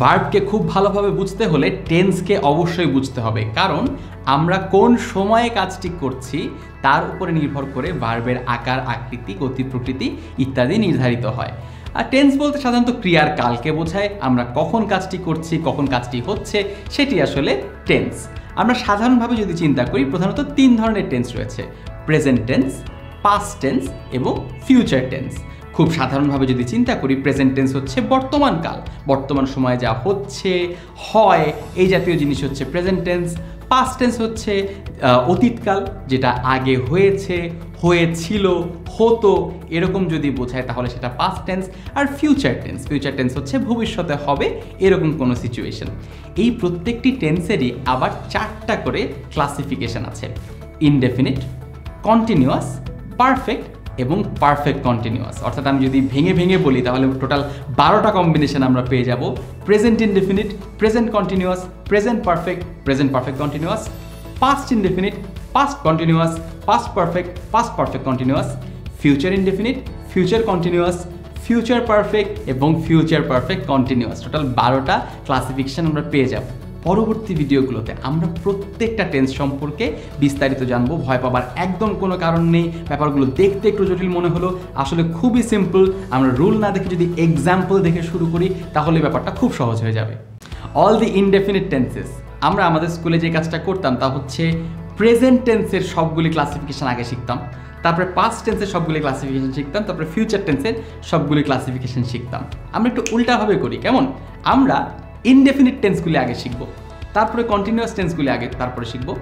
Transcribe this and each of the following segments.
ভার্বকে খুব ভালোভাবে বুঝতে হলে টেন্সকে অবশ্যই বুঝতে হবে, কারণ আমরা কোন সময়ে কাজটি করছি তার উপরে নির্ভর করে ভার্বের আকার, আকৃতি, গতি, প্রকৃতি ইত্যাদি নির্ধারিত হয়। আর টেন্স বলতে সাধারণত ক্রিয়ার কালকে বোঝায়। আমরা কখন কাজটি করছি, কখন কাজটি হচ্ছে, সেটি আসলে টেন্স। আমরা সাধারণভাবে যদি চিন্তা করি, প্রধানত 3 ধরনের টেন্স রয়েছে: প্রেজেন্ট টেন্স, পাস্ট টেন্স এবং ফিউচার টেন্স। খুব সাধারণভাবে যদি চিন্তা করি, প্রেজেন্ট টেন্স হচ্ছে বর্তমান কাল, বর্তমান সময়ে যা হচ্ছে, হয়, এই জাতীয় জিনিস হচ্ছে প্রেজেন্ট টেন্স। পাস্ট টেন্স হচ্ছে অতীতকাল, যেটা আগে হয়েছে, হয়েছিল, হতো, এরকম যদি বোঝায় তাহলে সেটা পাস্ট টেন্স। আর ফিউচার টেন্স হচ্ছে ভবিষ্যতে হবে এরকম কোনো সিচুয়েশন। এই প্রত্যেকটি টেন্সেরই আবার 4টা করে ক্লাসিফিকেশন আছে: ইনডেফিনিট, কন্টিনিউয়াস, পারফেক্ট এবং পারফেক্ট কন্টিনিউয়াস। অর্থাৎ আমি যদি ভেঙে ভেঙে বলি তাহলে টোটাল 12টা কম্বিনেশন আমরা পেয়ে যাব: present indefinite, present continuous, present perfect continuous, past indefinite, past continuous, past perfect continuous, future indefinite, future continuous, future perfect এবং ফিউচার পারফেক্ট কন্টিনিউয়াস। টোটাল 12টা ক্লাসিফিকেশন আমরা পেয়ে যাব। পরবর্তী ভিডিওগুলোতে আমরা প্রত্যেকটা টেন্স সম্পর্কে বিস্তারিত জানবো। ভয় পাবার একদম কোনো কারণ নেই। ব্যাপারগুলো দেখতে একটু জটিল মনে হলো, আসলে খুবই সিম্পল। আমরা রুল না দেখে যদি এক্সাম্পল দেখে শুরু করি তাহলে ব্যাপারটা খুব সহজ হয়ে যাবে। অল দি ইনডেফিনিট টেন্সেস, আমরা আমাদের স্কুলে যে কাজটা করতাম তা হচ্ছে প্রেজেন্ট টেন্সের সবগুলি ক্লাসিফিকেশন আগে শিখতাম, তারপরে পাস্ট টেন্সের সবগুলি ক্লাসিফিকেশন শিখতাম, তারপরে ফিউচার টেন্সের সবগুলি ক্লাসিফিকেশন শিখতাম। আমরা একটু উল্টাভাবে করি। কেমন? আমরা ইনডেফিনিট টেন্সগুলি আগে শিখবো, তারপরে কন্টিনিউয়াস টেন্সগুলি আগে তারপরে শিখবো,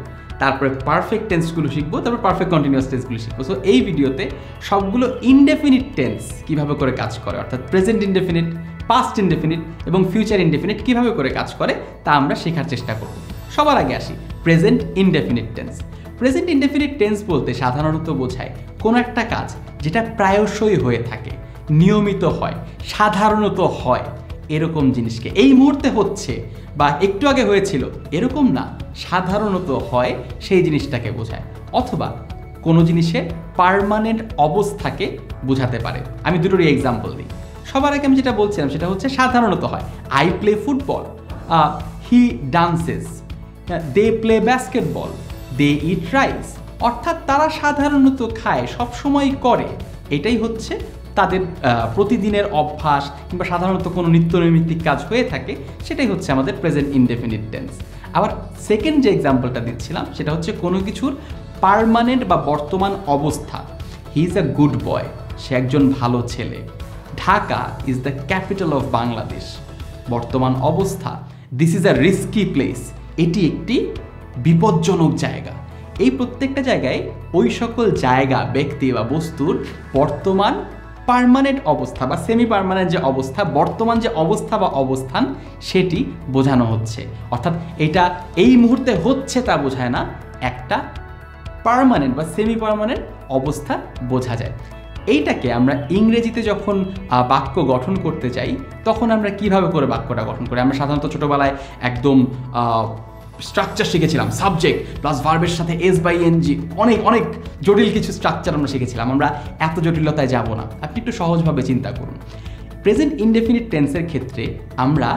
তারপরে পারফেক্ট টেন্সগুলো শিখবো, তারপর পারফেক্ট কন্টিনিউয়াস টেন্সগুলো শিখবো। সো এই ভিডিওতে সবগুলো ইনডেফিনিট টেন্স কীভাবে করে কাজ করে, অর্থাৎ প্রেজেন্ট ইনডেফিনিট, পাস্ট ইনডেফিনিট এবং ফিউচার ইনডেফিনিট কীভাবে করে কাজ করে তা আমরা শেখার চেষ্টা করব। সবার আগে আসি present indefinite tense. Present indefinite tense বলতে সাধারণত বোঝায় কোনো একটা কাজ যেটা প্রায়শই হয়ে থাকে, নিয়মিত হয়, সাধারণত হয়, এরকম জিনিসকে এই মুহূর্তে হচ্ছে বা একটু আগে হয়েছিল এরকম না, সাধারণত হয় সেই জিনিসটাকে বোঝায়। অথবা কোনো জিনিসের পার্মানেন্ট অবস্থাকে বোঝাতে পারে। আমি দুটোরই এক্সাম্পল দিই। সবার আগে আমি যেটা বলছিলাম সেটা হচ্ছে সাধারণত হয়। I play football, he dances, they play basketball, they eat rice. অর্থাৎ তারা সাধারণত খায়, সবসময় করে, এটাই হচ্ছে তাদের প্রতিদিনের অভ্যাস কিংবা সাধারণত কোনো নিত্যনৈমিত্তিক কাজ হয়ে থাকে, সেটাই হচ্ছে আমাদের প্রেজেন্ট ইনডেফিনিট টেন্স। আবার সেকেন্ড যে এক্সাম্পলটা দিচ্ছিলাম সেটা হচ্ছে কোনো কিছুর পার্মানেন্ট বা বর্তমান অবস্থা। He is a good boy, সে একজন ভালো ছেলে। Dhaka is the capital of Bangladesh, বর্তমান অবস্থা। This is a risky place, এটি একটি বিপজ্জনক জায়গা। এই প্রত্যেকটা জায়গায় ওই সকল জায়গা, ব্যক্তি বা বস্তুর বর্তমান পার্মানেন্ট অবস্থা বা সেমি পার্মানেন্ট যে অবস্থা, বর্তমান যে অবস্থা বা অবস্থান, সেটি বোঝানো হচ্ছে। অর্থাৎ এটা এই মুহূর্তে হচ্ছে তা বোঝায় না, একটা পার্মানেন্ট বা সেমি পার্মানেন্ট অবস্থা বোঝা যায়। এইটাকে আমরা ইংরেজিতে যখন বাক্য গঠন করতে চাই তখন আমরা কিভাবে করে বাক্যটা গঠন করি? আমরা সাধারণত ছোটোবেলায় একদম স্ট্রাকচার শিখেছিলাম, সাবজেক্ট প্লাস ভার্বের সাথে এস বাই এনজি, অনেক অনেক জটিল কিছু স্ট্রাকচার আমরা শিখেছিলাম। আমরা এত জটিলতায় যাব না, আপনি একটু সহজভাবে চিন্তা করুন। প্রেজেন্ট ইনডেফিনিট টেন্সের ক্ষেত্রে আমরা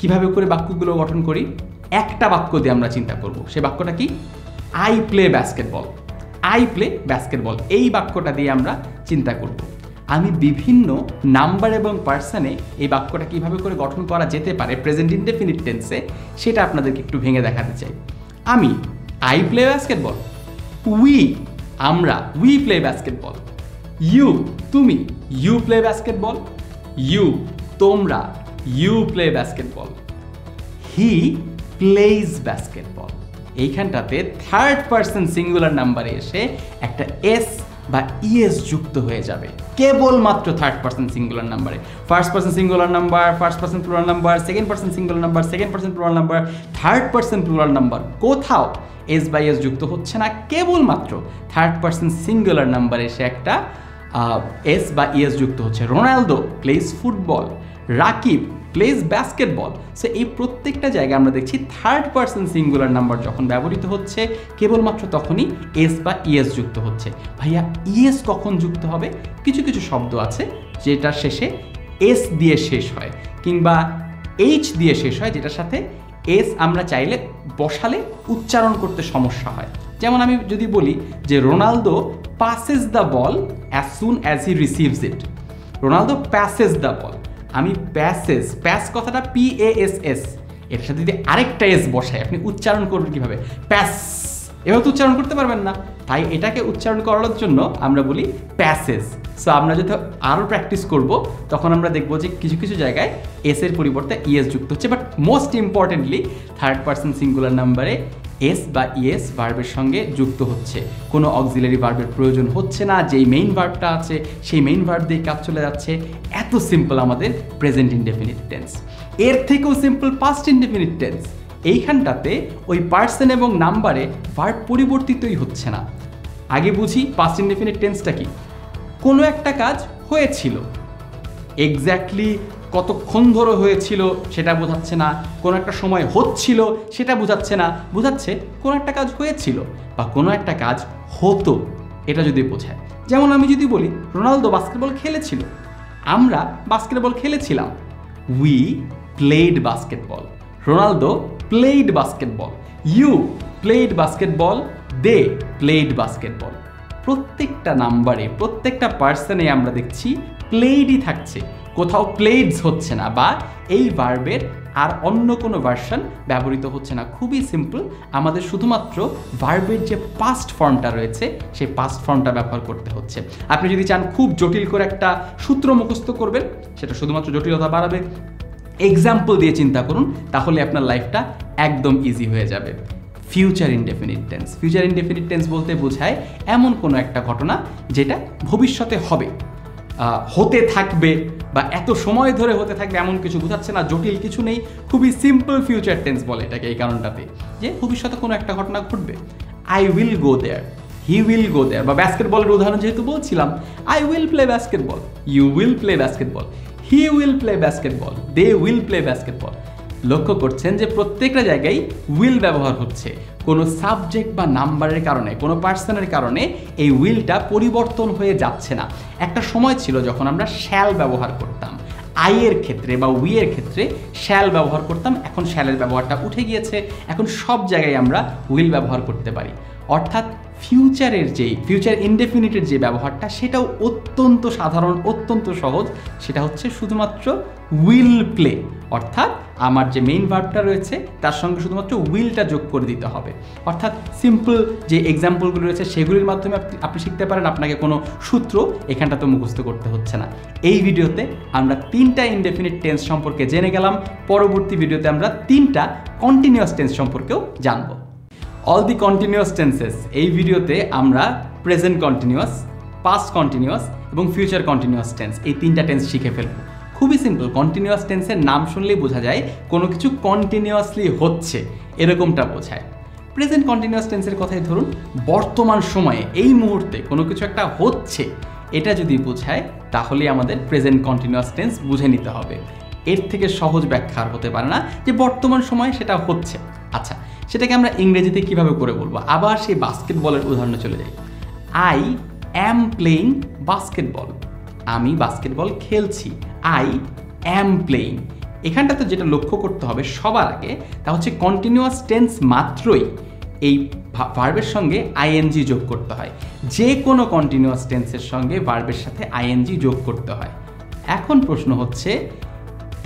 কিভাবে করে বাক্যগুলো গঠন করি? একটা বাক্য দিয়ে আমরা চিন্তা করব। সে বাক্যটা কি? I play basketball. I play basketball, এই বাক্যটা দিয়ে আমরা চিন্তা করব। আমি বিভিন্ন নাম্বার এবং পার্সনে এই বাক্যটা কিভাবে করে গঠন করা যেতে পারে প্রেজেন্ট ইনডেফিনিট টেন্সে, সেটা আপনাদেরকে একটু ভেঙে দেখাতে চাই। আমি, আই প্লে বাস্কেটবল। উই, আমরা, উই প্লে বাস্কেটবল। ইউ, তুমি, ইউ প্লে বাস্কেটবল। ইউ, তোমরা, you play basketball. He plays basketball. এইখানটাতে থার্ড পার্সন সিঙ্গুলার নাম্বারে এসে একটা এস বা ইএস যুক্ত হয়ে যাবে কেবলমাত্র থার্ড পার্সন সিঙ্গুলার নাম্বারে। First person singular number, first person plural number, second person singular number, second person plural number, third person plural number, কোথাও এস বাই এস যুক্ত হচ্ছে না। কেবলমাত্র থার্ড পার্সন সিঙ্গুলার নাম্বারে এসে একটা এস বা ইএস যুক্ত হচ্ছে। Ronaldo plays football, Rakib place basketball. So এই প্রত্যেকটা জায়গায় আমরা দেখছি থার্ড পার্সন সিঙ্গুলার নাম্বার যখন ব্যবহৃত হচ্ছে কেবলমাত্র তখনই এস বা ইএস যুক্ত হচ্ছে। ভাইয়া ইএস কখন যুক্ত হবে? কিছু কিছু শব্দ আছে যেটার শেষে এস দিয়ে শেষ হয়, কিংবা এইচ দিয়ে শেষ হয়, যেটার সাথে এস আমরা চাইলে বসালে উচ্চারণ করতে সমস্যা হয়। যেমন আমি যদি বলি যে Ronaldo passes the ball as soon as he receives it, Ronaldo passes the ball, আমি প্যাস কথাটা PASS, এর সাথে যদি আরেকটা এস বসাই আপনি উচ্চারণ করবেন কিভাবে? প্যাস, এভাবে তো উচ্চারণ করতে পারবেন না। তাই এটাকে উচ্চারণ করানোর জন্য আমরা বলি প্যাসেস। সো আমরা যদি আরও প্র্যাকটিস করব তখন আমরা দেখব যে কিছু কিছু জায়গায় এস এর পরিবর্তে ইএস যুক্ত হচ্ছে। But most importantly third person singular নাম্বারে এস বা ইএস ভার্বের সঙ্গে যুক্ত হচ্ছে, কোনো অক্সিলারি ভার্বের প্রয়োজন হচ্ছে না। যেই মেইন ভার্বটা আছে সেই মেইন ভার্ব দিয়ে কাজ চলে যাচ্ছে। এত সিম্পল আমাদের প্রেজেন্ট ইনডেফিনিট টেন্স। এর থেকেও সিম্পল পাস্ট ইনডেফিনিট টেন্স। এইখানটাতে ওই পার্সন এবং নাম্বারে ভার্ব পরিবর্তিতই হচ্ছে না। আগে বুঝি পাস্ট ইনডেফিনিট টেন্সটা কি। কোনো একটা কাজ হয়েছিল, এক্স্যাক্টলি কতক্ষণ ধরে হয়েছিল সেটা বোঝাচ্ছে না, কোনো একটা সময় হচ্ছিল সেটা বোঝাচ্ছে না, বোঝাচ্ছে কোনো একটা কাজ হয়েছিল বা কোনো একটা কাজ হতো, এটা যদি বোঝায়। যেমন আমি যদি বলি রোনালদো বাস্কেটবল খেলেছিল, আমরা বাস্কেটবল খেলেছিলাম, we played basketball, Ronaldo played basketball, you played basketball, they played basketball. প্রত্যেকটা নাম্বারে প্রত্যেকটা পার্সনে আমরা দেখছি প্লেডই থাকছে, কোথাও প্লেডস হচ্ছে না বা এই ভার্বের আর অন্য কোনো ভার্সন ব্যবহৃত হচ্ছে না। খুবই সিম্পল, আমাদের শুধুমাত্র ভার্বের যে পাস্ট ফর্মটা রয়েছে সেই পাস্ট ফর্মটা ব্যবহার করতে হচ্ছে। আপনি যদি চান খুব জটিল করে একটা সূত্র মুখস্থ করবেন, সেটা শুধুমাত্র জটিলতা বাড়াবে। এক্সাম্পল দিয়ে চিন্তা করুন, তাহলে আপনার লাইফটা একদম ইজি হয়ে যাবে। Future indefinite tense, future indefinite tense বলতে বোঝায় এমন কোনো একটা ঘটনা যেটা ভবিষ্যতে হবে, হতে থাকবে বা এত সময় ধরে হতে থাকবে এমন কিছু বোঝাচ্ছে না, জটিল কিছু নেই, খুবই সিম্পল ফিউচার টেন্স বলে এটাকে এই কারণটাতে যে ভবিষ্যতে কোনো একটা ঘটনা ঘটবে। I will go there, he will go there, বা বাস্কেটবলের উদাহরণ যেহেতু বলছিলাম, I will play basketball, you will play basketball, he will play basketball, they will play basketball. লক্ষ্য করছেন যে প্রত্যেকটা জায়গায় উইল ব্যবহার হচ্ছে, কোনো সাবজেক্ট বা নাম্বারের কারণে, কোনো পার্সনের কারণে এই উইলটা পরিবর্তন হয়ে যাচ্ছে না। একটা সময় ছিল যখন আমরা শ্যাল ব্যবহার করতাম, আই এর ক্ষেত্রে বা উই এর ক্ষেত্রে শ্যাল ব্যবহার করতাম, এখন শ্যালের ব্যবহারটা উঠে গিয়েছে, এখন সব জায়গায় আমরা উইল ব্যবহার করতে পারি। অর্থাৎ ফিউচারের যেই ফিউচার ইনডেফিনিটের যে ব্যবহারটা সেটাও অত্যন্ত সাধারণ, অত্যন্ত সহজ, সেটা হচ্ছে শুধুমাত্র উইল প্লে। অর্থাৎ আমার যে মেইন ভার্বটা রয়েছে তার সঙ্গে শুধুমাত্র উইলটা যোগ করে দিতে হবে। অর্থাৎ সিম্পল যে এক্সাম্পলগুলো রয়েছে সেগুলির মাধ্যমে আপনি শিখতে পারেন, আপনাকে কোনো সূত্র এখানটাতে মুখস্থ করতে হচ্ছে না। এই ভিডিওতে আমরা 3টা ইনডেফিনিট টেন্স সম্পর্কে জেনে গেলাম, পরবর্তী ভিডিওতে আমরা 3টা কন্টিনিউয়াস টেন্স সম্পর্কেও জানবো। অল দি কন্টিনিউয়াস টেন্সেস, এই ভিডিওতে আমরা প্রেজেন্ট কন্টিনিউয়াস, পাস্ট কন্টিনিউয়াস এবং ফিউচার কন্টিনিউয়াস টেন্স, এই 3টা টেন্স শিখে ফেলব। খুবই সিম্পল, কন্টিনিউয়াস টেন্সের নাম শুনলেই বোঝা যায় কোনো কিছু কন্টিনিউয়াসলি হচ্ছে, এরকমটা বোঝায়। প্রেজেন্ট কন্টিনিউয়াস টেন্সের কথাই ধরুন, বর্তমান সময়ে এই মুহূর্তে কোনো কিছু একটা হচ্ছে, এটা যদি বোঝায় তাহলে আমাদের প্রেজেন্ট কন্টিনিউয়াস টেন্স বুঝে নিতে হবে। এর থেকে সহজ ব্যাখ্যা আর হতে পারে না যে বর্তমান সময়ে সেটা হচ্ছে। আচ্ছা, সেটাকে আমরা ইংরেজিতে কিভাবে করে বলবো? আবার সেই বাস্কেটবলের উদাহরণে চলে যাই। আই অ্যাম প্লেইং বাস্কেটবল, আমি বাস্কেটবল খেলছি, আই অ্যাম প্লেইং। এখানটাতে যেটা লক্ষ্য করতে হবে সবার আগে, তা হচ্ছে কন্টিনিউয়াস টেন্স মাত্রই এই ভার্বের সঙ্গে আইএনজি যোগ করতে হয়। যে কোনো কন্টিনিউয়াস টেন্সের সঙ্গে ভার্বের সাথে আইএনজি যোগ করতে হয়। এখন প্রশ্ন হচ্ছে,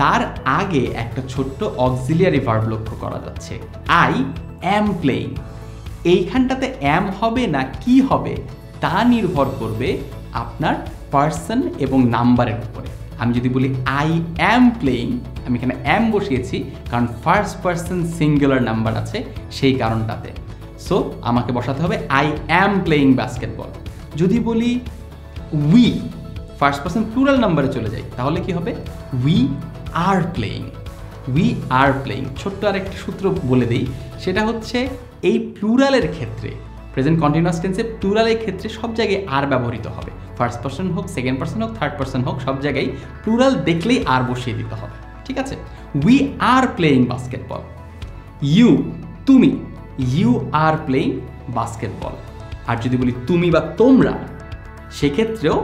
তার আগে একটা ছোট্ট অক্সিলিয়ারি ভার্ব লক্ষ্য করা যাচ্ছে, আই অ্যাম প্লেইং। এইখানটাতে অ্যাম হবে না কি হবে তা নির্ভর করবে আপনার পার্সন এবং নাম্বারের উপরে। আমি যদি বলি আই অ্যাম প্লেইং, আমি এখানে অ্যাম বসিয়েছি কারণ ফার্স্ট পার্সন সিঙ্গুলার নাম্বার আছে সেই কারণটাতে। সো আমাকে বসাতে হবে আই অ্যাম প্লেইং বাস্কেটবল। যদি বলি উই, ফার্স্ট পার্সন প্লুরাল নাম্বারে চলে যাই, তাহলে কি হবে? We are playing, we are playing. ছোট্ট আরেকটি সূত্র বলে দিই, সেটা হচ্ছে এই প্লুরালের ক্ষেত্রে, প্রেজেন্ট কন্টিনিউয়াস টেন্সে প্লুরালের ক্ষেত্রে সব জায়গায় আর ব্যবহৃত হবে। ফার্স্ট পার্সন হোক, সেকেন্ড পার্সন হোক, থার্ড পার্সন হোক, সব জায়গায় প্লুরাল দেখলেই আর বসিয়ে দিতে হবে। ঠিক আছে? We are playing basketball. You, তুমি, ইউ আর প্লেইং বাস্কেটবল। আর যদি বলি তুমি বা তোমরা, সেক্ষেত্রেও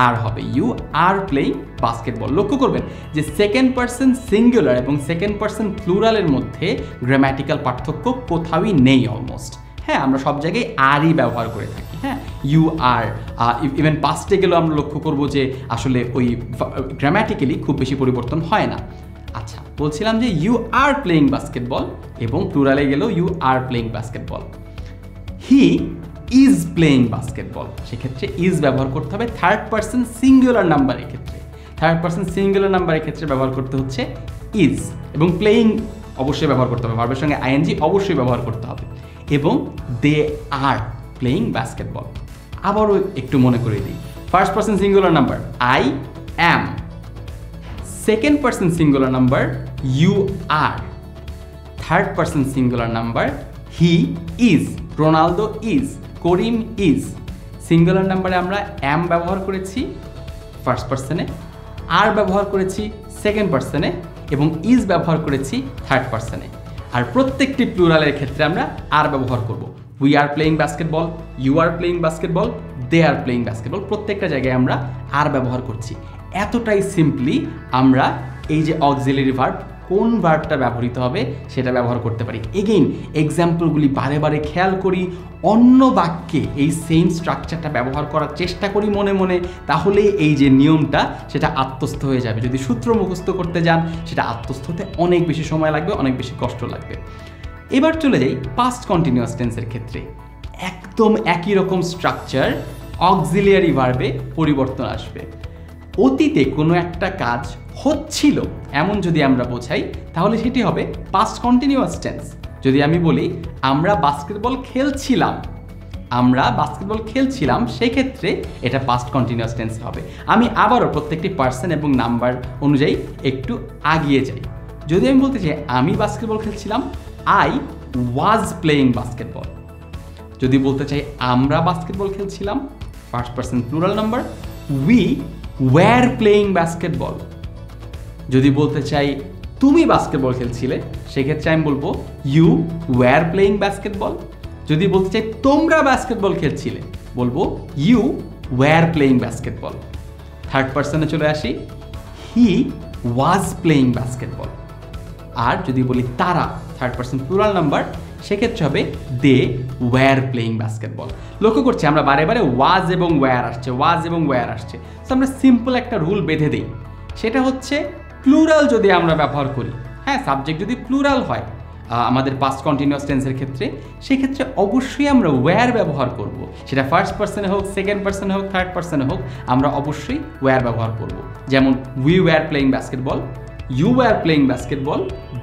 আর হবে, ইউ আর প্লেইং বাস্কেটবল। লক্ষ্য করবেন যে সেকেন্ড পারসন সিঙ্গুলার এবং সেকেন্ড পারসন প্লুরালের মধ্যে গ্রামাটিক্যাল পার্থক্য কোথাওই নেই অলমোস্ট। হ্যাঁ, আমরা সব জায়গায় আরই ব্যবহার করে থাকি। হ্যাঁ, ইউ আর, ইভেন পাস্টে গেলেও আমরা লক্ষ্য করবো যে আসলে ওই গ্রামাটিক্যালি খুব বেশি পরিবর্তন হয় না। আচ্ছা, বলছিলাম যে ইউ আর প্লেইং বাস্কেটবল এবং প্লুরালে গেলেও you are playing basketball. He is playing basketball, সেক্ষেত্রে ইজ ব্যবহার করতে হবে থার্ড পারসন সিঙ্গুলার নাম্বারের ক্ষেত্রে। থার্ড পারসন সিঙ্গুলার নাম্বারের ক্ষেত্রে ব্যবহার করতে হচ্ছে ইজ, এবং প্লেইং অবশ্যই ব্যবহার করতে হবে, ভার্বের সঙ্গে আইএনজি অবশ্যই ব্যবহার করতে হবে। এবং দে আর প্লেইং বাস্কেটবল। আবারও একটু মনে করে দিই, first person singular number I am, second person singular number you are, third person singular number he is, Ronaldo is, Karim is. Singular নাম্বারে আমরা অ্যাম ব্যবহার করেছি ফার্স্ট পারসনে, আর ব্যবহার করেছি সেকেন্ড পারসনে, এবং ইজ ব্যবহার করেছি থার্ড পারসনে। আর প্রত্যেকটি প্লুরালের ক্ষেত্রে আমরা আর ব্যবহার করব। We are playing basketball, you are playing basketball, they are playing basketball, প্রত্যেকটা জায়গায় আমরা আর ব্যবহার করছি। এতটাই সিম্পলি আমরা এই যে অক্সিলারি ভার্ব, কোন ভার্বটা ব্যবহৃত হবে সেটা ব্যবহার করতে পারি। এগেইন এক্সাম্পলগুলি বারে বারে খেয়াল করি, অন্য বাক্যে এই সেম স্ট্রাকচারটা ব্যবহার করার চেষ্টা করি মনে মনে, তাহলে এই যে নিয়মটা সেটা আত্মস্থ হয়ে যাবে। যদি সূত্র মুখস্থ করতে যান সেটা আত্মস্থ হতে অনেক বেশি সময় লাগবে, অনেক বেশি কষ্ট লাগবে। এবার চলে যাই পাস্ট কন্টিনিউয়াস টেন্সের ক্ষেত্রে। একদম একই রকম স্ট্রাকচার, অক্সিলিয়ারি ভার্বে পরিবর্তন আসবে। অতীতে কোনো একটা কাজ হচ্ছিল এমন যদি আমরা বোঝাই তাহলে সেটি হবে পাস্ট কন্টিনিউয়াস টেন্স। যদি আমি বলি আমরা বাস্কেটবল খেলছিলাম, আমরা বাস্কেটবল খেলছিলাম, সেক্ষেত্রে এটা পাস্ট কন্টিনিউয়াস টেন্স হবে। আমি আবারও প্রত্যেকটি পার্সন এবং নাম্বার অনুযায়ী একটু আগিয়ে যাই। যদি আমি বলতে চাই আমি বাস্কেটবল খেলছিলাম, আই ওয়াজ প্লেইং বাস্কেটবল। যদি বলতে চাই আমরা বাস্কেটবল খেলছিলাম, first person plural number, we were playing basketball. যদি বলতে চাই তুমি বাস্কেটবল খেলছিলে, সেক্ষেত্রে আমি বলবো ইউ ওয়্যার প্লেইং বাস্কেটবল। যদি বলতে চাই তোমরা বাস্কেটবল খেলছিলে, বলবো you were playing basketball. Third পারসনে চলে আসি, হি ওয়াজ প্লেইং বাস্কেটবল। আর যদি বলি তারা, থার্ড পারসন প্লুরাল নাম্বার, সেক্ষেত্রে হবে দে ওয়্যার প্লেইং বাস্কেটবল। লক্ষ্য করছি আমরা বারে বারে ওয়াজ এবং ওয়্যার আসছে, ওয়াজ এবং ওয়্যার আসছে। তো আমরা সিম্পল একটা রুল বেঁধে দিই, সেটা হচ্ছে প্লুরাল যদি আমরা ব্যবহার করি, হ্যাঁ সাবজেক্ট যদি প্লুরাল হয় আমাদের পাস্ট কন্টিনিউয়াস টেন্সের ক্ষেত্রে, সেক্ষেত্রে অবশ্যই আমরা ওয়্যার ব্যবহার করব। সেটা ফার্স্ট পারসনে হোক, সেকেন্ড পারসনে হোক, থার্ড পারসনে হোক, আমরা অবশ্যই ওয়্যার ব্যবহার করব। যেমন we were playing basketball, you were playing basketball,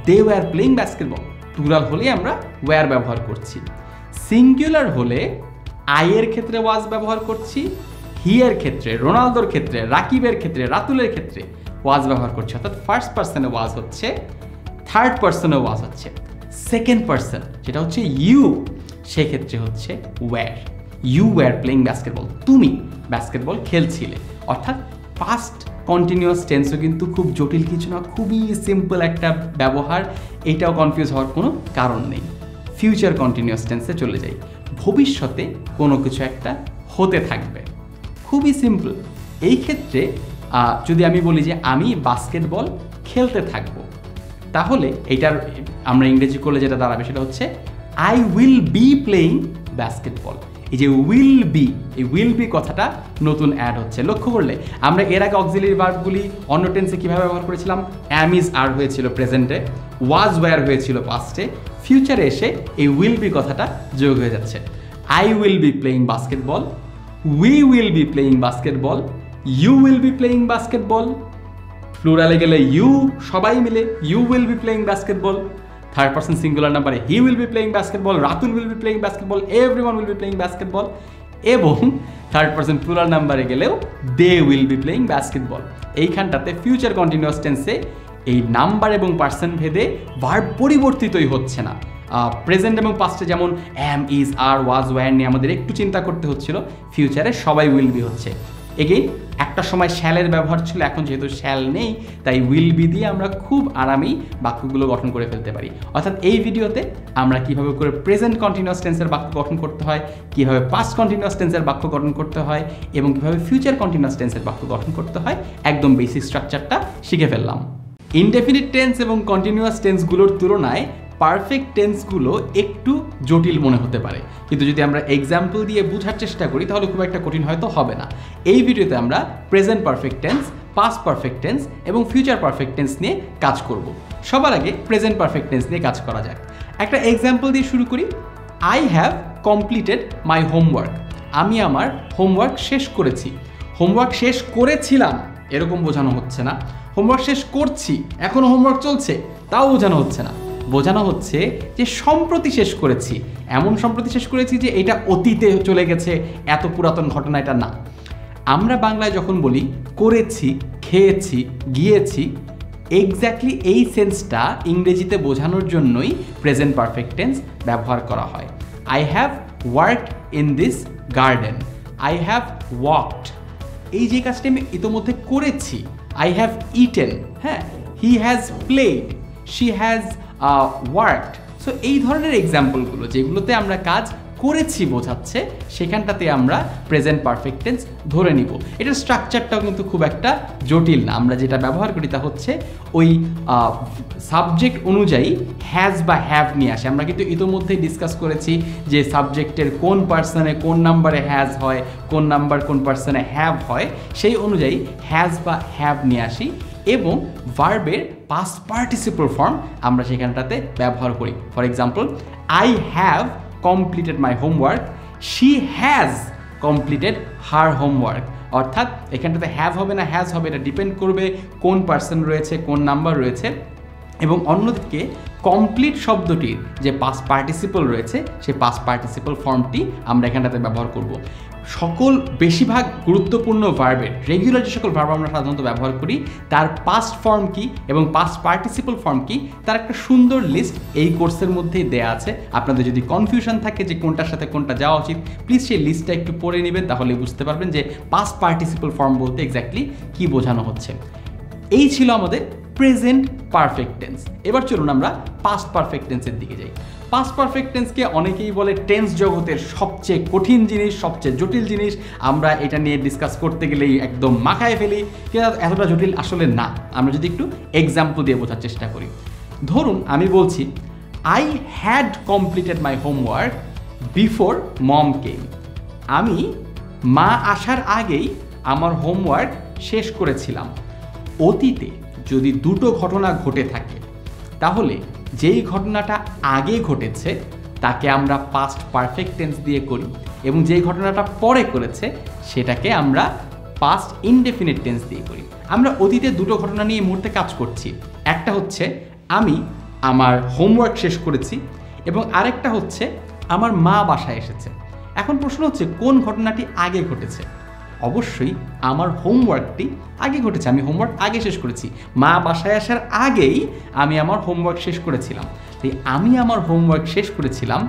they were playing basketball. Plural হলে আমরা ওয়্যার ব্যবহার করছি। সিঙ্গুলার হলে আই এর ক্ষেত্রে ওয়াজ ব্যবহার করছি, হি এর ক্ষেত্রে, রোনালদোর ক্ষেত্রে, রাকিবের ক্ষেত্রে, রাতুলের ক্ষেত্রে ওয়াজ ব্যবহার করছি। অর্থাৎ ফার্স্ট পারসনে ওয়াজ হচ্ছে, থার্ড পারসনে ওয়াজ হচ্ছে, সেকেন্ড পারসন যেটা হচ্ছে ইউ, সেক্ষেত্রে হচ্ছে were. You were playing basketball, তুমি বাস্কেটবল খেলছিলে। অর্থাৎ পাস্ট কন্টিনিউয়াস টেন্সও কিন্তু খুব জটিল কিছু না, খুবই সিম্পল একটা ব্যবহার, এইটাও কনফিউজ হওয়ার কোনো কারণ নেই। ফিউচার কন্টিনিউয়াস টেন্সে চলে যাই, ভবিষ্যতে কোনো কিছু একটা হতে থাকবে, খুবই সিম্পল। এই ক্ষেত্রে যদি আমি বলি যে আমি বাস্কেটবল খেলতে থাকবো, তাহলে এইটার আমরা ইংরেজি করলে যেটা দাঁড়াবে সেটা হচ্ছে I will be playing basketball. এই যে উইল বি, এই উইল বি কথাটা নতুন অ্যাড হচ্ছে। লক্ষ্য করলে আমরা এর আগে অক্সিলারি ভার্বগুলি অন্য টেন্সে কীভাবে ব্যবহার করেছিলাম, অ্যাম ইজ আর হয়েছিল প্রেজেন্টে, ওয়াজ ওয়্যার হয়েছিল পাস্টে, ফিউচারে এসে এই উইল বি কথাটা যোগ হয়ে যাচ্ছে। I will be playing basketball, we will be playing basketball, you will be playing basketball. প্লুরালে গেলে ইউ, সবাই মিলে you will be playing basketball. Third person singular নাম্বারে he will be playing basketball, Ratul will be playing basketball, everyone will be playing basketball. এবং third person plural নাম্বারে গেলেও they will be playing basketball. এইখানটাতে future continuous টেন্সে এই number এবং person ভেদে verb পরিবর্তিতই হচ্ছে না। প্রেজেন্ট এবং পাস্টে যেমন am is R was wire নিয়ে আমাদের একটু চিন্তা করতে হচ্ছিল, ফিউচারে সবাই উইল বি হচ্ছে। এগেইন একটা সময় শ্যালের ব্যবহার ছিল, এখন যেহেতু শ্যাল নেই তাই উইল বি দিয়ে আমরা খুব আরামেই বাক্যগুলো গঠন করে ফেলতে পারি। অর্থাৎ এই ভিডিওতে আমরা কিভাবে করে প্রেজেন্ট কন্টিনিউয়াস টেন্সের বাক্য গঠন করতে হয়, কিভাবে পাস্ট কন্টিনিউয়াস টেন্সের বাক্য গঠন করতে হয় এবং কিভাবে ফিউচার কন্টিনিউয়াস টেন্সের বাক্য গঠন করতে হয় একদম বেসিক স্ট্রাকচারটা শিখে ফেললাম। ইনডেফিনিট টেন্স এবং কন্টিনিউয়াস টেন্সগুলোর তুলনায় পারফেক্ট টেন্সগুলো একটু জটিল মনে হতে পারে, কিন্তু যদি আমরা এক্সাম্পল দিয়ে বোঝার চেষ্টা করি তাহলে খুব একটা কঠিন হয়তো হবে না। এই ভিডিওতে আমরা present perfect tense, past perfect tense এবং ফিউচার পারফেক্ট টেন্স নিয়ে কাজ করব। সবার আগে প্রেজেন্ট পারফেক্ট টেন্স নিয়ে কাজ করা যাক। একটা এক্সাম্পল দিয়ে শুরু করি। I have completed my homework. আমি আমার হোমওয়ার্ক শেষ করেছি। হোমওয়ার্ক শেষ করেছিলাম এরকম বোঝানো হচ্ছে না। হোমওয়ার্ক শেষ করছি, এখনও হোমওয়ার্ক চলছে, তাও বোঝানো হচ্ছে না। বোঝানো হচ্ছে যে সম্প্রতি শেষ করেছি, এমন সম্প্রতি শেষ করেছি যে এটা অতীতে চলে গেছে, এত পুরাতন ঘটনা এটা না। আমরা বাংলায় যখন বলি করেছি, খেয়েছি, গিয়েছি, এক্স্যাক্টলি এই সেন্সটা ইংরেজিতে বোঝানোর জন্যই প্রেজেন্ট পারফেক্ট টেন্স ব্যবহার করা হয়। I have worked in this garden, I have walked, এই যে কাজটি আমি ইতোমধ্যে করেছি। আই হ্যাভ ইটেন, হ্যাঁ, he has played, she has worked. So এই ধরনের এক্সাম্পলগুলো যেগুলোতে আমরা কাজ করেছি বোঝাচ্ছে, সেখানটাতে আমরা প্রেজেন্ট পারফেক্ট টেন্স ধরে নিব। এটার স্ট্রাকচারটাও কিন্তু খুব একটা জটিল না। আমরা যেটা ব্যবহার করি তা হচ্ছে ওই সাবজেক্ট অনুযায়ী হ্যাজ বা হ্যাভ নিয়ে আসে। আমরা কিন্তু ইতোমধ্যে ডিসকাস করেছি যে সাবজেক্টের কোন পার্সনে কোন নাম্বারে হ্যাজ হয়, কোন নাম্বার কোন পার্সনে হ্যাভ হয়, সেই অনুযায়ী হ্যাজ বা হ্যাভ নিয়ে আসি এবং ভার্বের পাস্ট পার্টিসিপল ফর্ম আমরা সেখানটাতে ব্যবহার করি। For example, I have completed my homework, she has completed her homework। অর্থাৎ এখানটাতে হ্যাভ হবে না হ্যাজ হবে, এটা ডিপেন্ড করবে কোন পার্সন রয়েছে, কোন নাম্বার রয়েছে। এবং অন্যদিকে কমপ্লিট শব্দটির যে পাস্ট পার্টিসিপল রয়েছে সেই পাস্ট পার্টিসিপল ফর্মটি আমরা এখানটাতে ব্যবহার করব। সকল বেশিরভাগ গুরুত্বপূর্ণ ভার্বের, রেগুলার যে সকল ভার্ব আমরা সাধারণত ব্যবহার করি তার পাস্ট ফর্ম কি এবং পাস্ট পার্টিসিপল ফর্ম কি তার একটা সুন্দর লিস্ট এই কোর্সের মধ্যেই দেয়া আছে। আপনাদের যদি কনফিউশন থাকে যে কোনটার সাথে কোনটা যাওয়া উচিত, প্লিজ সেই লিস্টটা একটু পড়ে নেবেন, তাহলে বুঝতে পারবেন যে পাস্ট পার্টিসিপল ফর্ম বলতে এক্স্যাক্টলি কী বোঝানো হচ্ছে। এই ছিল আমাদের প্রেজেন্ট পারফেক্ট টেন্স। এবার চলুন আমরা পাস্ট পারফেক্ট টেন্সের দিকে যাই। পাস্ট পারফেক্ট টেন্সকে অনেকেই বলে টেন্স জগতের সবচেয়ে কঠিন জিনিস, সবচেয়ে জটিল জিনিস। আমরা এটা নিয়ে ডিসকাস করতে গেলেই একদম মাখায় ফেলি, কিন্তু এতটা জটিল আসলে না। আমরা যদি একটু এক্সাম্পল দিয়ে বোঝার চেষ্টা করি। ধরুন আমি বলছি I had completed my homework before mom came. আমি মা আসার আগেই আমার হোমওয়ার্ক শেষ করেছিলাম। অতীতে যদি দুটো ঘটনা ঘটে থাকে তাহলে যেই ঘটনাটা আগে ঘটেছে তাকে আমরা পাস্ট পারফেক্ট টেন্স দিয়ে করি এবং যেই ঘটনাটা পরে করেছে সেটাকে আমরা পাস্ট ইনডেফিনিট টেন্স দিয়ে করি। আমরা অতীতে দুটো ঘটনা নিয়ে এই মুহূর্তে কাজ করছি। একটা হচ্ছে আমি আমার হোমওয়ার্ক শেষ করেছি এবং আরেকটা হচ্ছে আমার মা বাসায় এসেছে। এখন প্রশ্ন হচ্ছে কোন ঘটনাটি আগে ঘটেছে? অবশ্যই আমার হোমওয়ার্কটি আগে ঘটেছে, আমি হোমওয়ার্ক আগে শেষ করেছি। মা বাসায় আসার আগেই আমি আমার হোমওয়ার্ক শেষ করেছিলাম। তাই আমি আমার হোমওয়ার্ক শেষ করেছিলাম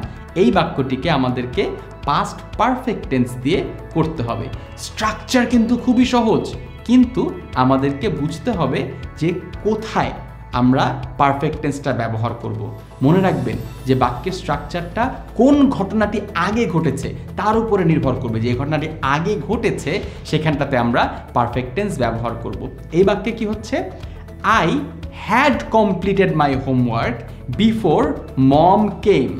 এই বাক্যটিকে আমাদেরকে পাস্ট পারফেক্ট টেন্স দিয়ে করতে হবে। স্ট্রাকচার কিন্তু খুবই সহজ, কিন্তু আমাদেরকে বুঝতে হবে যে কোথায় আমরা পারফেক্ট টেন্সটা ব্যবহার করব। মনে রাখবেন যে বাক্যের স্ট্রাকচারটা কোন ঘটনাটি আগে ঘটেছে তার উপরে নির্ভর করবে। যে ঘটনাটি আগে ঘটেছে সেখানটাতে আমরা পারফেক্ট টেন্স ব্যবহার করব। এই বাক্যে কি হচ্ছে? I had completed my homework before mom came.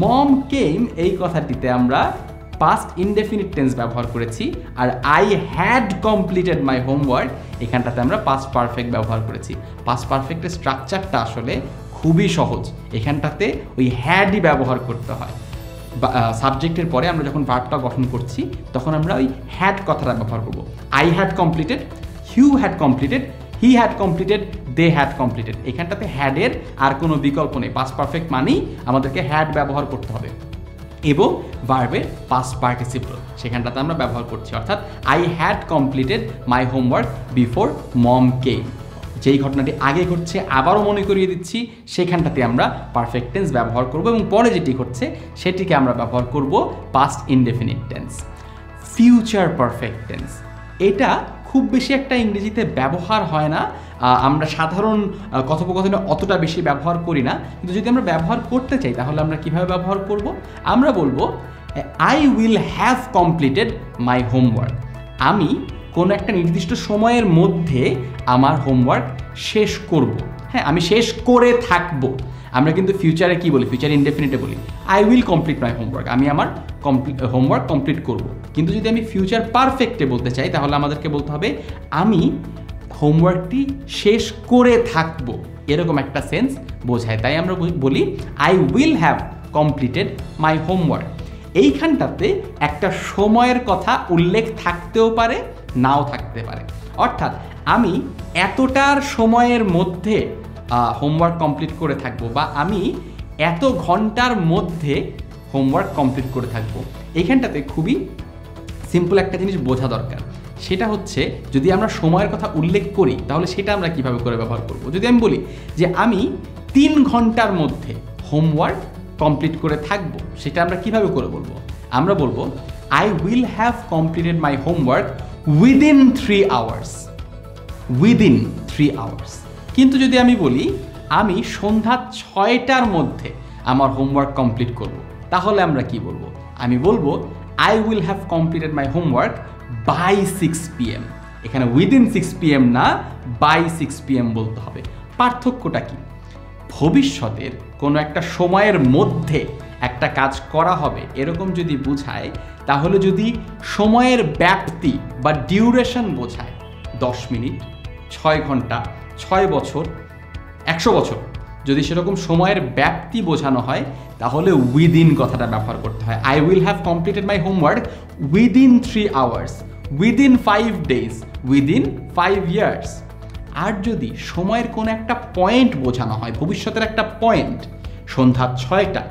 Mom came এই কথাটিতে আমরা পাস্ট ইনডেফিনিট টেন্স ব্যবহার করেছি, আর I had completed my homework এখানটাতে আমরা পাস্ট পারফেক্ট ব্যবহার করেছি। পাস্ট পারফেক্টের স্ট্রাকচারটা আসলে খুবই সহজ। এখানটাতে ওই হ্যাডই ব্যবহার করতে হয়। সাবজেক্টের পরে আমরা যখন ভার্বটা গঠন করছি তখন আমরা ওই হ্যাড কথাটা ব্যবহার করব। I had completed, you had completed, he had completed, they had completed. এখানটাতে হ্যাডের আর কোনো বিকল্প নেই। পাস্ট পারফেক্ট মানেই আমাদেরকে হ্যাড ব্যবহার করতে হবে এবং ভার্বের পাস্ট পার্টিসিপল সেখানটাতে আমরা ব্যবহার করছি। অর্থাৎ I had completed my homework before mom came. যেই ঘটনাটি আগে ঘটছে আবারও মনে করিয়ে দিচ্ছি, সেখানটাতে আমরা পারফেক্ট টেন্স ব্যবহার করব এবং পরে যেটি ঘটছে সেটিকে আমরা ব্যবহার করব past indefinite tense. Future perfect tense. এটা খুব বেশি একটা ইংরেজিতে ব্যবহার হয় না, আমরা সাধারণ কথোপকথনে অতটা বেশি ব্যবহার করি না, কিন্তু যদি আমরা ব্যবহার করতে চাই তাহলে আমরা কিভাবে ব্যবহার করব? আমরা বলবো I will have completed my homework. আমি কোনো একটা নির্দিষ্ট সময়ের মধ্যে আমার হোমওয়ার্ক শেষ করব। হ্যাঁ, আমি শেষ করে থাকব। আমরা কিন্তু ফিউচারে কি বলি? ফিউচার ইনডেফিনিটে বলি I will complete my homework, আমি আমার হোমওয়ার্ক কমপ্লিট করব। কিন্তু যদি আমি ফিউচার পারফেক্টে বলতে চাই তাহলে আমাদেরকে বলতে হবে আমি হোমওয়ার্কটি শেষ করে থাকব, এরকম একটা সেন্স বোঝায়। তাই আমরা বলি I will have completed my homework. এইখানটাতে একটা সময়ের কথা উল্লেখ থাকতেও পারে, নাও থাকতে পারে। অর্থাৎ আমি এতটার সময়ের মধ্যে হোমওয়ার্ক কমপ্লিট করে থাকবো, বা আমি এত ঘন্টার মধ্যে হোমওয়ার্ক কমপ্লিট করে থাকবো। এইখানটাতে খুবই সিম্পল একটা জিনিস বোঝা দরকার, সেটা হচ্ছে যদি আমরা সময়ের কথা উল্লেখ করি তাহলে সেটা আমরা কিভাবে করে ব্যবহার করব। যদি আমি বলি যে আমি 3 ঘন্টার মধ্যে হোমওয়ার্ক কমপ্লিট করে থাকবো, সেটা আমরা কিভাবে করে বলবো? আমরা বলবো I will have completed my homework within 3 hours. Within 3 hours. কিন্তু যদি আমি বলি আমি সন্ধ্যা 6টার মধ্যে আমার হোমওয়ার্ক কমপ্লিট করব, তাহলে আমরা কি বলবো? আমি বলবো I will have completed my homework by 6 PM। এখানে উইদিন 6 PM না, বাই 6 PM বলতে হবে। পার্থক্যটা কি? ভবিষ্যতের কোনো একটা সময়ের মধ্যে একটা কাজ করা হবে এরকম যদি বোঝায়, তাহলে যদি সময়ের ব্যাপ্তি বা ডিউরেশন বোঝায় 10 মিনিট, 6 ঘন্টা, 6 বছর, 100 বছর, যদি সেরকম সময়ের ব্যাপ্তি বোঝানো হয় তাহলে উইদিন কথাটা ব্যবহার করতে হয়। I will have completed my homework within 3 hours, within 5 days, within 5 years। আর যদি সময়ের কোনো একটা পয়েন্ট বোঝানো হয়, ভবিষ্যতের একটা পয়েন্ট, সন্ধ্যা 6টা,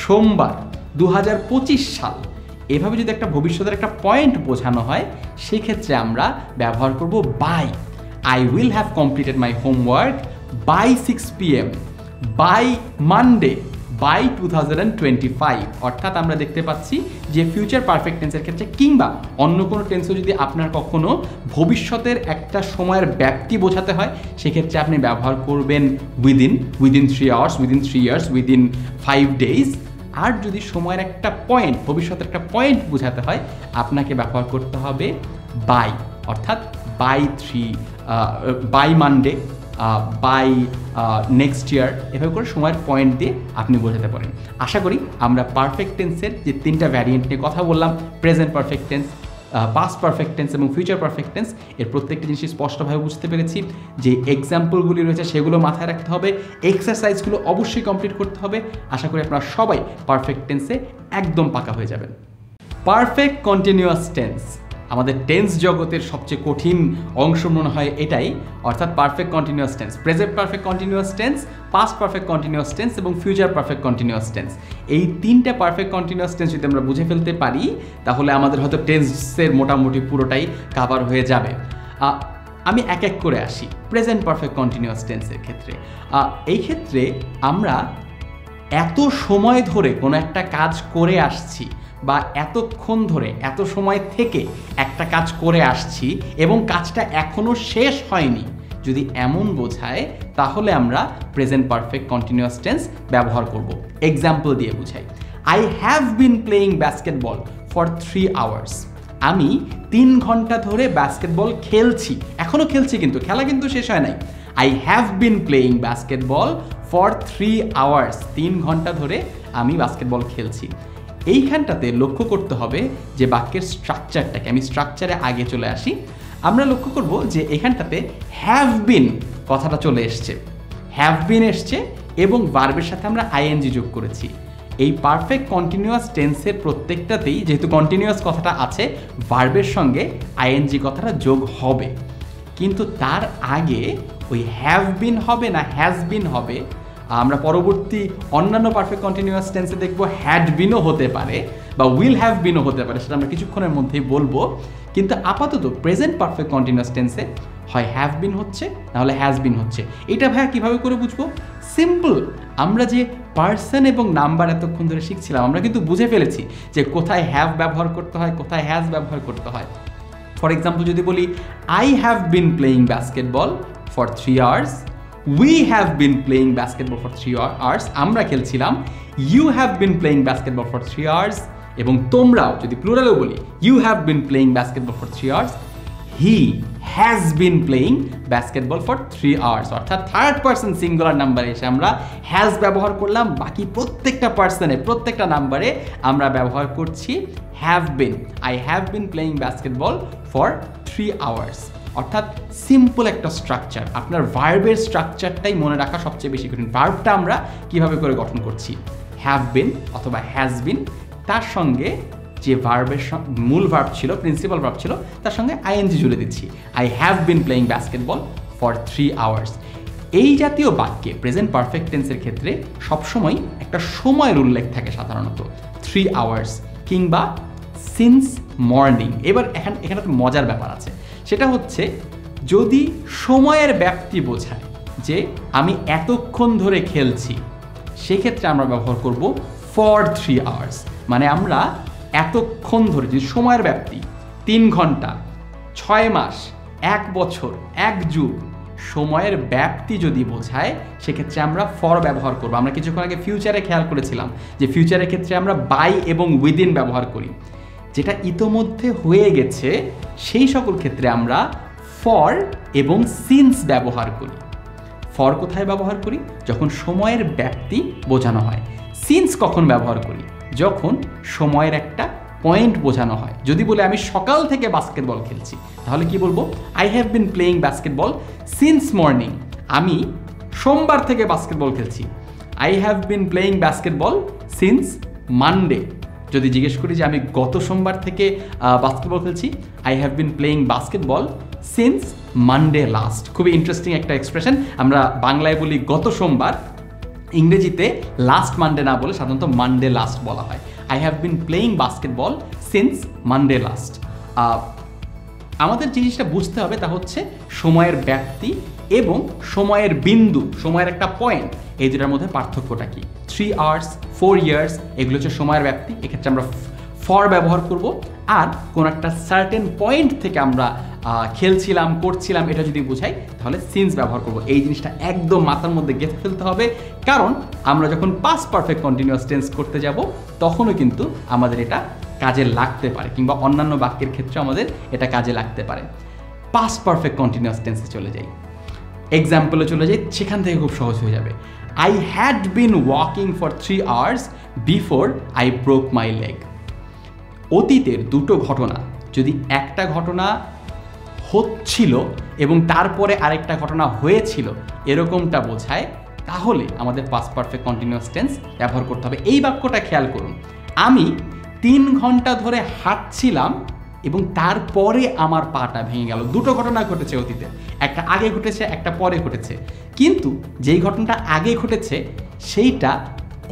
সোমবার, 2025 সাল, এভাবে যদি একটা ভবিষ্যতের একটা পয়েন্ট বোঝানো হয় সেক্ষেত্রে আমরা ব্যবহার করব by. I will have completed my homework by 6 PM, by Monday, by 2025। অর্থাৎ আমরা দেখতে পাচ্ছি যে ফিউচার পারফেক্ট টেন্সের ক্ষেত্রে কিংবা অন্য কোনো টেন্সও যদি আপনার কখনো ভবিষ্যতের একটা সময়ের ব্যাপ্তি বোঝাতে হয় সেক্ষেত্রে আপনি ব্যবহার করবেন within 3 hours, within 3 years, within 5 days। আর যদি সময়ের একটা পয়েন্ট, ভবিষ্যতের একটা পয়েন্ট বোঝাতে হয় আপনাকে ব্যবহার করতে হবে বাই, অর্থাৎ by Monday, by next year, এভাবে করে সময়ের পয়েন্ট দিয়ে আপনি বোঝাতে পারেন। আশা করি আমরা পারফেক্ট টেন্সের যে 3টা ভ্যারিয়েন্ট নিয়ে কথা বললাম, present perfect tense, past perfect tense এবং ফিউচার পারফেক্ট টেন্স, এর প্রত্যেকটা জিনিস স্পষ্টভাবে বুঝতে পেরেছি। যে এক্সাম্পলগুলি রয়েছে সেগুলো মাথায় রাখতে হবে, এক্সারসাইজগুলো অবশ্যই কমপ্লিট করতে হবে। আশা করি আপনারা সবাই পারফেক্ট টেন্সে একদম পাকা হয়ে যাবেন। পারফেক্ট কন্টিনিউয়াস টেন্স আমাদের টেন্স জগতের সবচেয়ে কঠিন অংশ মনে হয় এটাই, অর্থাৎ perfect continuous tense, present perfect continuous tense, past perfect continuous tense এবং ফিউচার পারফেক্ট কন্টিনিউয়াস টেন্স। এই 3টে পারফেক্ট কন্টিনিউয়াস টেন্স যদি আমরা বুঝে ফেলতে পারি তাহলে আমাদের হয়তো টেন্সের মোটামুটি পুরোটাই কাভার হয়ে যাবে। আমি এক এক করে আসি। প্রেজেন্ট পারফেক্ট কন্টিনিউয়াস টেন্সের ক্ষেত্রে এই ক্ষেত্রে আমরা এত সময় ধরে কোনো একটা কাজ করে আসছি বা এতক্ষণ ধরে এত সময় থেকে একটা কাজ করে আসছি এবং কাজটা এখনও শেষ হয়নি, যদি এমন বোঝায় তাহলে আমরা প্রেজেন্ট পারফেক্ট কন্টিনিউয়াস টেন্স ব্যবহার করব। এক্সাম্পল দিয়ে বুঝাই, I have been playing basketball for 3 hours. আমি 3 ঘন্টা ধরে বাস্কেটবল খেলছি, এখনও খেলছি, কিন্তু খেলা কিন্তু শেষ হয় নাই। I have been playing basketball for 3 hours, 3 ঘন্টা ধরে আমি বাস্কেটবল খেলছি। এইখানটাতে লক্ষ্য করতে হবে যে বাক্যের স্ট্রাকচারটাকে, আমি স্ট্রাকচারে আগে চলে আসি। আমরা লক্ষ্য করব যে এখানটাতে হ্যাভ বিন কথাটা চলে এসছে, হ্যাভ বিন এসছে এবং ভার্বের সাথে আমরা আইএনজি যোগ করেছি। এই পারফেক্ট কন্টিনিউয়াস টেন্সের প্রত্যেকটাতেই যেহেতু কন্টিনিউয়াস কথাটা আছে, ভার্বের সঙ্গে আইএনজি কথাটা যোগ হবে, কিন্তু তার আগে ওই হ্যাভ বিন হবে না হ্যাজ বিন হবে। আমরা পরবর্তী অন্যান্য পারফেক্ট কন্টিনিউয়াস টেন্সে দেখব হ্যাড বিনও হতে পারে বা উইল হ্যাভ বিনও হতে পারে, সেটা আমরা কিছুক্ষণের মধ্যেই বলবো। কিন্তু আপাতত প্রেজেন্ট পারফেক্ট কন্টিনিউয়াস টেন্সে হয় হ্যাভ বিন হচ্ছে নাহলে হ্যাজ বিন হচ্ছে। এটা ভাইয়া কীভাবে করে বুঝবো? সিম্পল, আমরা যে পার্সন এবং নাম্বার এতক্ষণ ধরে শিখছিলাম আমরা কিন্তু বুঝে ফেলেছি যে কোথায় হ্যাভ ব্যবহার করতে হয়, কোথায় হ্যাজ ব্যবহার করতে হয়। ফর এক্সাম্পল যদি বলি I have been playing basketball for 3 hours, we have been playing basketball for 3 hours, আমরা খেলছিলাম, you have been playing basketball for 3 hours, এবং তোমরাও যদি প্লুরালেও বলি you have been playing basketball for 3 hours, he has been playing basketball for 3 hours. অর্থাৎ third person singular নাম্বারে এসে আমরা হ্যাজ ব্যবহার করলাম, বাকি প্রত্যেকটা পার্সনে প্রত্যেকটা নাম্বারে আমরা ব্যবহার করছি have been. I have been playing basketball for 3 hours. অর্থাৎ সিম্পল একটা স্ট্রাকচার। আপনার ভার্বের স্ট্রাকচারটাই মনে রাখা সবচেয়ে বেশি কঠিন। ভার্বটা আমরা কিভাবে করে গঠন করছি, হ্যাভ বিন অথবা হ্যাজ বিন, তার সঙ্গে যে ভার্বের মূল ভার্ব ছিল, প্রিন্সিপাল ভার্ব ছিল, তার সঙ্গে আইএনজি জুড়ে দিচ্ছি। I have been playing basketball for 3 hours. এই জাতীয় বাক্যে প্রেজেন্ট পারফেক্ট টেন্সের ক্ষেত্রে সবসময় একটা সময়ের উল্লেখ থাকে, সাধারণত 3 আওয়ার্স কিংবা সিন্স মর্নিং। এবার এখানে তো মজার ব্যাপার আছে, সেটা হচ্ছে যদি সময়ের ব্যাপ্তি বোঝায় যে আমি এতক্ষণ ধরে খেলছি, সেক্ষেত্রে আমরা ব্যবহার করব ফর 3 আওয়ার্স। মানে আমরা এতক্ষণ ধরে, যে সময়ের ব্যাপ্তি 3 ঘন্টা, 6 মাস, 1 বছর, 1 যুগ, সময়ের ব্যাপ্তি যদি বোঝায় সেক্ষেত্রে আমরা ফর ব্যবহার করব। আমরা কিছুক্ষণ আগে ফিউচারে খেয়াল করেছিলাম যে ফিউচারের ক্ষেত্রে আমরা বাই এবং উইদিন ব্যবহার করি। যেটা ইতোমধ্যে হয়ে গেছে সেই সকল ক্ষেত্রে আমরা ফর এবং সিন্স ব্যবহার করি। ফর কোথায় ব্যবহার করি? যখন সময়ের ব্যাপ্তি বোঝানো হয়। সিন্স কখন ব্যবহার করি? যখন সময়ের একটা পয়েন্ট বোঝানো হয়। যদি বলে আমি সকাল থেকে বাস্কেটবল খেলছি, তাহলে কি বলবো? I have been playing basketball since morning. আমি সোমবার থেকে বাস্কেটবল খেলছি। I have been playing basketball since Monday. যদি জিজ্ঞেস করি যে আমি গত সোমবার থেকে বাস্কেটবল খেলছি, I have been playing basketball since Monday last. খুবই ইন্টারেস্টিং একটা এক্সপ্রেশন। আমরা বাংলায় বলি গত সোমবার, ইংরেজিতে লাস্ট মানডে না বলে সাধারণত মানডে লাস্ট বলা হয়। I have been playing basketball since Monday last. আমাদের জিনিসটা বুঝতে হবে তা হচ্ছে সময়ের ব্যাপ্তি এবং সময়ের বিন্দু, সময়ের একটা পয়েন্ট, এই দুটার মধ্যে পার্থক্যটা কি। 3 আওয়ার্স, 4 ইয়ার্স, এগুলো হচ্ছে সময়ের ব্যাপ্তি, এক্ষেত্রে আমরা ফর ব্যবহার করব। আর কোন একটা সার্টেন পয়েন্ট থেকে আমরা খেলছিলাম, করছিলাম, এটা যদি বোঝাই তাহলে সিন্স ব্যবহার করব। এই জিনিসটা একদম মাথার মধ্যে গেঁথে ফেলতে হবে, কারণ আমরা যখন পাস্ট পারফেক্ট কন্টিনিউয়াস টেন্স করতে যাব তখনও কিন্তু আমাদের এটা কাজে লাগতে পারে, কিংবা অন্যান্য বাক্যের ক্ষেত্রে আমাদের এটা কাজে লাগতে পারে। পাস্ট পারফেক্ট কন্টিনিউয়াস টেন্সে চলে যাই, এক্সাম্পলে চলে যাই, সেখান থেকে খুব সহজ হয়ে যাবে। I had been walking for 3 hours before I broke my leg. অতীতের দুটো ঘটনা, যদি একটা ঘটনা হচ্ছিল এবং তারপরে আরেকটা ঘটনা হয়েছিল এরকমটা বোঝায়, তাহলে আমাদের পাস্ট পারফেক্ট কন্টিনিউয়াস টেন্স ব্যবহার করতে হবে। এই বাক্যটা খেয়াল করুন, আমি 3 ঘন্টা ধরে হাঁটছিলাম এবং তারপরে আমার পাটা ভেঙে গেল। দুটো ঘটনা ঘটেছে অতীতে, একটা আগে ঘটেছে, একটা পরে ঘটেছে, কিন্তু যেই ঘটনাটা আগে ঘটেছে সেইটা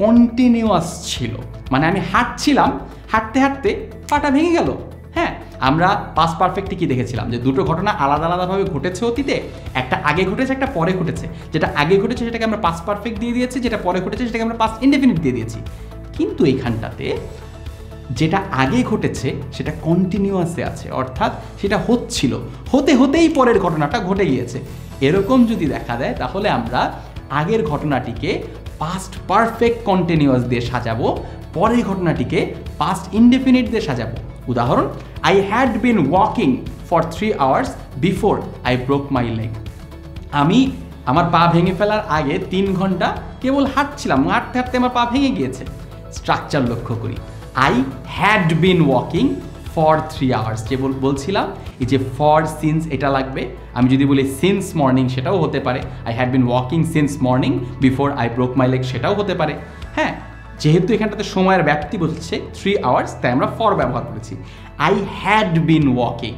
কন্টিনিউয়াস ছিল। মানে আমি হাঁটছিলাম, হাঁটতে হাঁটতে পাটা ভেঙে গেল। হ্যাঁ, আমরা পাস্ট পারফেক্টে কি দেখেছিলাম যে দুটো ঘটনা আলাদা আলাদাভাবে ঘটেছে অতীতে, একটা আগে ঘটেছে, একটা পরে ঘটেছে। যেটা আগে ঘটেছে সেটাকে আমরা পাস্ট পারফেক্ট দিয়ে দিয়েছি, যেটা পরে ঘটেছে সেটাকে আমরা পাস্ট ইনডেফিনিট দিয়ে দিয়েছি। কিন্তু এইখানটাতে যেটা আগে ঘটেছে সেটা কন্টিনিউয়াসে আছে, অর্থাৎ সেটা হচ্ছিল, হতে হতেই পরের ঘটনাটা ঘটে গিয়েছে। এরকম যদি দেখা দেয় তাহলে আমরা আগের ঘটনাটিকে পাস্ট পারফেক্ট কন্টিনিউয়াস দিয়ে সাজাবো, পরের ঘটনাটিকে পাস্ট ইনডেফিনিট দিয়ে সাজাবো। উদাহরণ, I had been walking for 3 hours before I broke my leg. আমি আমার পা ভেঙে ফেলার আগে 3 ঘন্টা কেবল হাঁটছিলাম, হাঁটতে হাঁটতে আমার পা ভেঙে গিয়েছে। স্ট্রাকচার লক্ষ্য করি, I had been walking for 3 hours, যে বলছিলাম এই যে ফর সিন্স এটা লাগবে। আমি যদি বলি সিন্স মর্নিং সেটাও হতে পারে, I had been walking since morning before I broke my leg সেটাও হতে পারে। হ্যাঁ, যেহেতু এখানটাতে সময়ের ব্যাপ্তি বলছে 3 আওয়ার্স, তাই আমরা ফর ব্যবহার করেছি। আই হ্যাড বিন ওয়াকিং,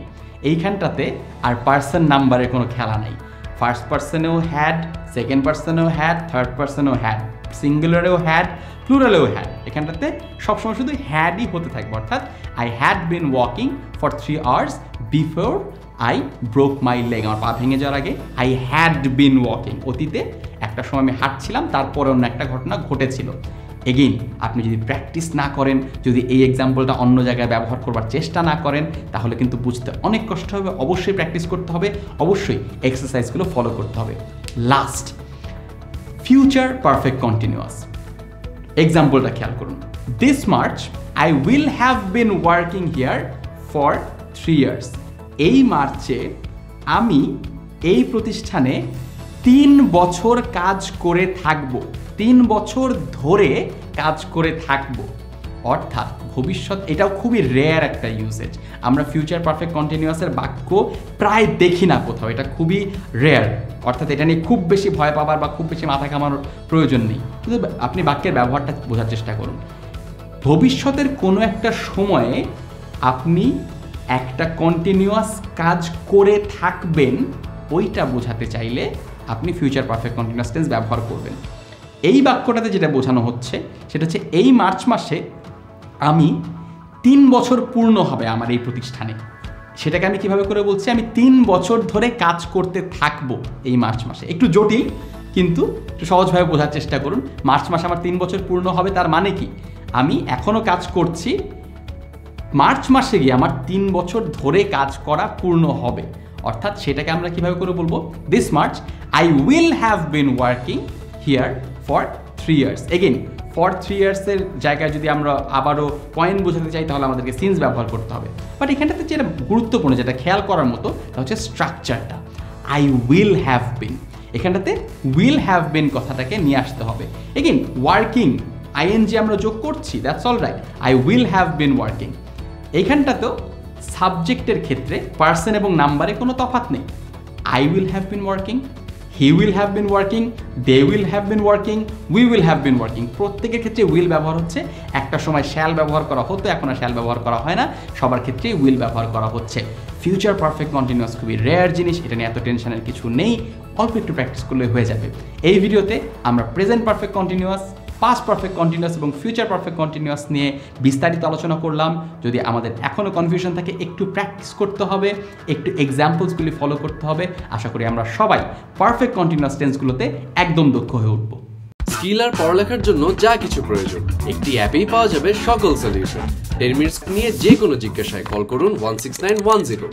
এইখানটাতে আর পার্সন নাম্বারের কোনো খেলা নাই। ফার্স্ট পার্সনেও হ্যাড, সেকেন্ড পার্সনেও হ্যাড, থার্ড পার্সনেও হ্যাড, সিঙ্গুলারেও হ্যাড, প্লুরালেও হ্যাড। এখানটাতে সবসময় শুধু হ্যাডই হতে থাকবে, অর্থাৎ I had been walking for 3 hours before I broke my leg. আমার পা ভেঙে যাওয়ার আগে আই হ্যাড বিন ওয়াকিং, অতীতে একটা সময় আমি হাঁটছিলাম, তারপরে অন্য একটা ঘটনা ঘটেছিল। এগেইন আপনি যদি প্র্যাকটিস না করেন, যদি এই এক্সাম্পলটা অন্য জায়গায় ব্যবহার করবার চেষ্টা না করেন, তাহলে কিন্তু বুঝতে অনেক কষ্ট হবে। অবশ্যই প্র্যাকটিস করতে হবে, অবশ্যই এক্সারসাইজগুলো ফলো করতে হবে। Last, future perfect continuous. এক্সাম্পলটা খেয়াল করুন, this March I will have been working here for 3 years। এই মার্চে আমি এই প্রতিষ্ঠানে 3 বছর কাজ করে থাকব, 3 বছর ধরে কাজ করে থাকব। অর্থাৎ ভবিষ্যৎ, এটাও খুবই রেয়ার একটা ইউসেজ। আমরা ফিউচার পারফেক্ট কন্টিনিউয়াসের বাক্য প্রায় দেখি না কোথাও, এটা খুবই রেয়ার। অর্থাৎ এটা নিয়ে খুব বেশি ভয় পাবার বা খুব বেশি মাথা ঘামানোর প্রয়োজন নেই। কিন্তু আপনি বাক্যের ব্যবহারটা বোঝার চেষ্টা করুন। ভবিষ্যতের কোনো একটা সময়ে আপনি একটা কন্টিনিউয়াস কাজ করে থাকবেন, ওইটা বোঝাতে চাইলে আপনি ফিউচার পারফেক্ট কন্টিনিউয়াস টেন্স ব্যবহার করবেন। এই বাক্যটাতে যেটা বোঝানো হচ্ছে সেটা হচ্ছে এই মার্চ মাসে আমি 3 বছর পূর্ণ হবে আমার এই প্রতিষ্ঠানে। সেটাকে আমি কিভাবে করে বলছি, আমি 3 বছর ধরে কাজ করতে থাকবো এই মার্চ মাসে। একটু জটিল, কিন্তু একটু সহজভাবে বোঝার চেষ্টা করুন। মার্চ মাসে আমার 3 বছর পূর্ণ হবে, তার মানে কি আমি এখনও কাজ করছি, মার্চ মাসে গিয়ে আমার 3 বছর ধরে কাজ করা পূর্ণ হবে। অর্থাৎ সেটাকে আমরা কিভাবে করে বলবো, this March I will have been working here for 3 years। Again for 3 years-এর জায়গায় যদি আমরা আবারও পয়েন্ট বোঝাতে চাই, তাহলে আমাদেরকে সিন্স ব্যবহার করতে হবে। বাট এখানটাতে যেটা গুরুত্বপূর্ণ, যেটা খেয়াল করার মতো, তা হচ্ছে স্ট্রাকচারটা। আই উইল হ্যাভ বিন, এখানটাতে উইল হ্যাভ বিন কথাটাকে নিয়ে আসতে হবে। এগেইন ওয়ার্কিং আইএনজি আমরা যোগ করছি, that's all right, I will have been working. এইখানটাতেও সাবজেক্টের ক্ষেত্রে পার্সন এবং নাম্বারে কোনো তফাৎ নেই। I will have been working, he will have been working, they will have been working, we will have been working. প্রত্যেকের ক্ষেত্রে উইল ব্যবহার হচ্ছে। একটা সময় শ্যাল ব্যবহার করা হতো, এখন আর শ্যাল ব্যবহার করা হয় না, সবার ক্ষেত্রেই উইল ব্যবহার করা হচ্ছে। ফিউচার পারফেক্ট কন্টিনিউয়াস খুবই রেয়ার জিনিস, এটা নিয়ে এত টেনশনের কিছু নেই, অল্প একটু প্র্যাকটিস করলে হয়ে যাবে। এই ভিডিওতে আমরা present perfect continuous, past perfect continuous এবং ফিউচার পারফেক্ট কন্টিনিউয়াস নিয়ে বিস্তারিত আলোচনা করলাম। যদি আমাদের এখনও কনফিউশন থাকে, একটু প্র্যাকটিস করতে হবে, একটু এক্সাম্পলসগুলি ফলো করতে হবে। আশা করি আমরা সবাই পারফেক্ট কন্টিনিউয়াস টেন্সগুলোতে একদম দক্ষ হয়ে উঠব। স্কিল আর পড়ালেখার জন্য যা কিছু প্রয়োজন একটি অ্যাপেই পাওয়া যাবে সকল সলিউশন। 10 মিনিটস নিয়ে যে কোনো জিজ্ঞাসায় কল করুন 16910।